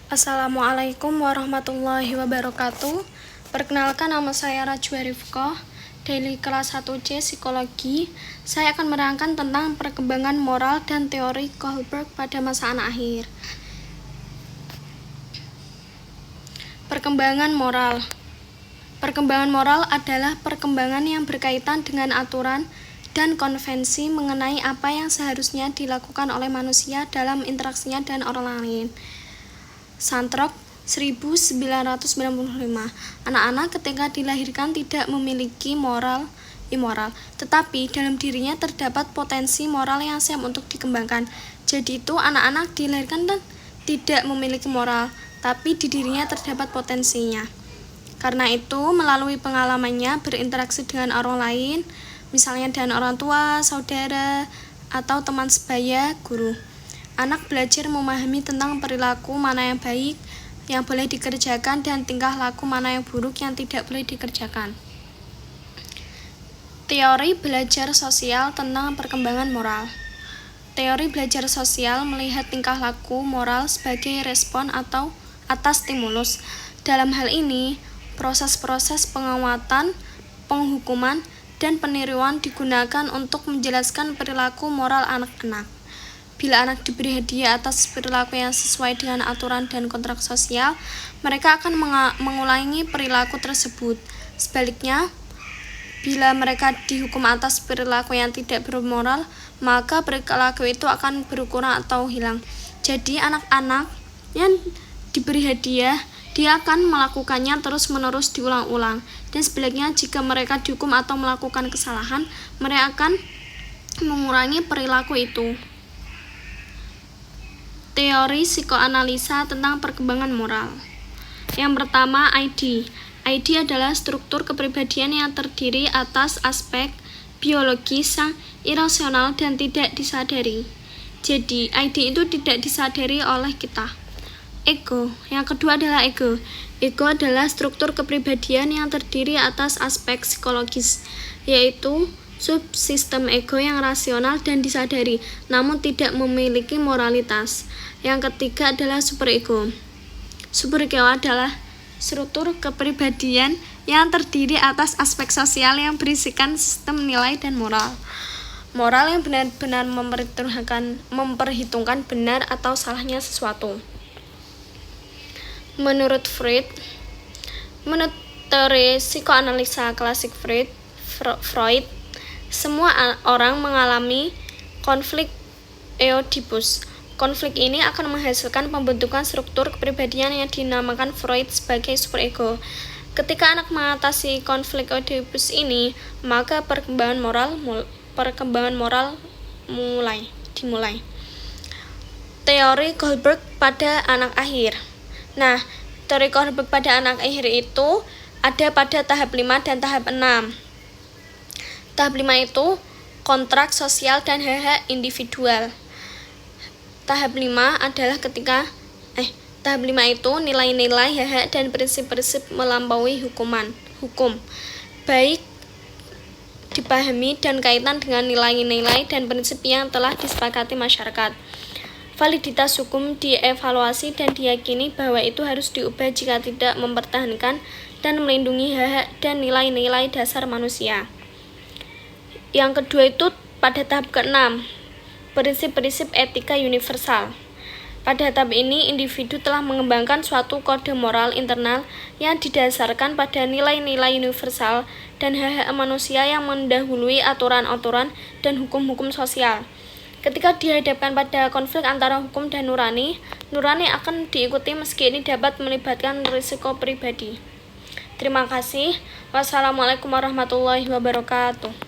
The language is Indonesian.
Assalamualaikum warahmatullahi wabarakatuh. Perkenalkan, nama saya Rajwa Rifqah dari kelas 1C Psikologi. Saya akan menerangkan tentang perkembangan moral dan teori Kohlberg pada masa anak akhir. Perkembangan moral. Perkembangan moral adalah perkembangan yang berkaitan dengan aturan dan konvensi mengenai apa yang seharusnya dilakukan oleh manusia dalam interaksinya dengan orang lain. Santrop 1995. Anak-anak ketika dilahirkan tidak memiliki moral immoral, tetapi dalam dirinya terdapat potensi moral yang siap untuk dikembangkan. Jadi itu anak-anak dilahirkan dan tidak memiliki moral, tapi di dirinya terdapat potensinya. Karena itu melalui pengalamannya berinteraksi dengan orang lain, misalnya dengan orang tua, saudara, atau teman sebaya, guru, anak belajar memahami tentang perilaku mana yang baik, yang boleh dikerjakan, dan tingkah laku mana yang buruk, yang tidak boleh dikerjakan. Teori belajar sosial tentang perkembangan moral. Teori belajar sosial melihat tingkah laku moral sebagai respon atau atas stimulus. Dalam hal ini, proses-proses pengamatan, penghukuman, dan peniruan digunakan untuk menjelaskan perilaku moral anak-anak. Bila anak diberi hadiah atas perilaku yang sesuai dengan aturan dan kontrak sosial, mereka akan mengulangi perilaku tersebut. Sebaliknya, bila mereka dihukum atas perilaku yang tidak bermoral, maka perilaku itu akan berkurang atau hilang. Jadi, anak-anak yang diberi hadiah, dia akan melakukannya terus-menerus diulang-ulang. Dan sebaliknya, jika mereka dihukum atau melakukan kesalahan, mereka akan mengurangi perilaku itu. Teori psikoanalisa tentang perkembangan moral. Yang pertama, ID. ID adalah struktur kepribadian yang terdiri atas aspek biologis yang irasional dan tidak disadari. Jadi, ID itu tidak disadari oleh kita. Ego. Yang kedua adalah ego. Ego adalah struktur kepribadian yang terdiri atas aspek psikologis, yaitu subsistem ego yang rasional dan disadari, namun tidak memiliki moralitas. Yang ketiga adalah superego. Superego adalah struktur kepribadian yang terdiri atas aspek sosial yang berisikan sistem nilai dan moral. Moral yang benar-benar memperhitungkan benar atau salahnya sesuatu. Menurut teori psikoanalisa klasik Freud, semua orang mengalami konflik Oedipus. Konflik ini akan menghasilkan pembentukan struktur kepribadian yang dinamakan Freud sebagai superego. Ketika anak mengatasi konflik Oedipus ini, maka perkembangan moral dimulai. Teori Kohlberg pada anak akhir. Nah, teori Kohlberg pada anak akhir itu ada pada tahap 5 dan tahap 6. Tahap 5 itu kontrak sosial dan hak-hak individual. Tahap 5 adalah tahap 5 itu nilai-nilai, hak-hak, dan prinsip-prinsip melampaui hukum. Baik dipahami dan kaitan dengan nilai-nilai dan prinsip yang telah disepakati masyarakat. Validitas hukum dievaluasi dan diyakini bahwa itu harus diubah jika tidak mempertahankan dan melindungi hak-hak dan nilai-nilai dasar manusia. Yang kedua itu pada tahap ke-6, prinsip-prinsip etika universal. Pada tahap ini, individu telah mengembangkan suatu kode moral internal yang didasarkan pada nilai-nilai universal dan hak-hak manusia yang mendahului aturan-aturan dan hukum-hukum sosial. Ketika dihadapkan pada konflik antara hukum dan nurani akan diikuti meski ini dapat melibatkan risiko pribadi. Terima kasih. Wassalamualaikum warahmatullahi wabarakatuh.